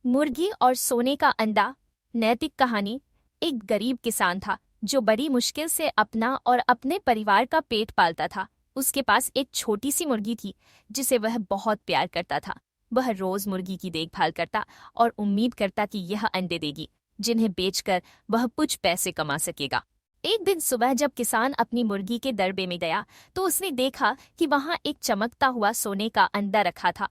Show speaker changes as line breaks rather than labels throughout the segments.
मुर्गी और सोने का अंडा। नैतिक कहानी। एक गरीब किसान था जो बड़ी मुश्किल से अपना और अपने परिवार का पेट पालता था। उसके पास एक छोटी सी मुर्गी थी जिसे वह बहुत प्यार करता था। वह रोज मुर्गी की देखभाल करता और उम्मीद करता कि यह अंडे देगी, जिन्हें बेचकर वह कुछ पैसे कमा सकेगा। एक दिन सुबह जब किसान अपनी मुर्गी के दरबे में गया तो उसने देखा कि वहां एक चमकता हुआ सोने का अंडा रखा था।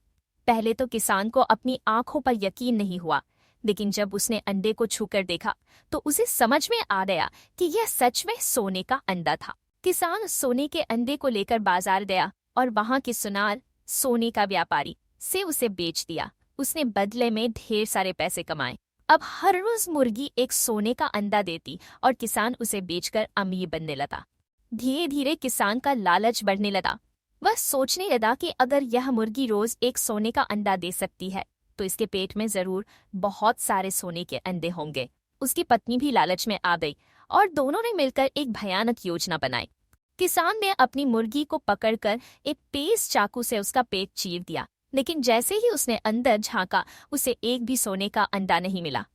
पहले तो किसान को अपनी आंखों पर यकीन नहीं हुआ, लेकिन जब उसने अंडे को छूकर देखा तो उसे समझ में आ गया कि यह सच में सोने का अंडा था। किसान सोने के अंडे को लेकर बाजार गया और वहां के सुनार सोने का व्यापारी से उसे बेच दिया। उसने बदले में ढेर सारे पैसे कमाए। अब हर रोज मुर्गी एक सोने का अंडा देती और किसान उसे बेचकर अमीर बनने लगा। धीरे धीरे किसान का लालच बढ़ने लगा। वह सोचने लगा कि अगर यह मुर्गी रोज एक सोने का अंडा दे सकती है तो इसके पेट में जरूर बहुत सारे सोने के अंडे होंगे। उसकी पत्नी भी लालच में आ गई और दोनों ने मिलकर एक भयानक योजना बनाई। किसान ने अपनी मुर्गी को पकड़कर एक तेज चाकू से उसका पेट चीर दिया, लेकिन जैसे ही उसने अंदर झांका उसे एक भी सोने का अंडा नहीं मिला।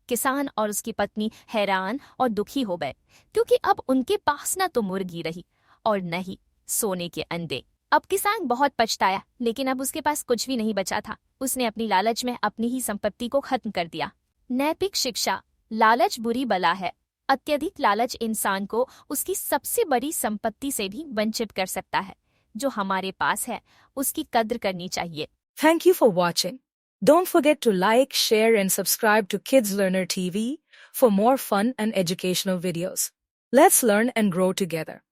किसान और उसकी पत्नी हैरान और दुखी हो गए, क्योंकि अब उनके पास न तो मुर्गी रही और न ही सोने के अंडे। अब किसान बहुत पछताया, लेकिन अब उसके पास कुछ भी नहीं बचा था। उसने अपनी लालच में अपनी ही संपत्ति को खत्म कर दिया। नैतिक शिक्षा। लालच बुरी बला है। अत्यधिक लालच इंसान को उसकी सबसे बड़ी संपत्ति से भी वंचित कर सकता है। जो हमारे पास है उसकी कद्र करनी चाहिए।
Thank you for watching. Don't forget to like, share, and subscribe to Kids Learner TV for more fun and educational videos. Let's learn and grow together.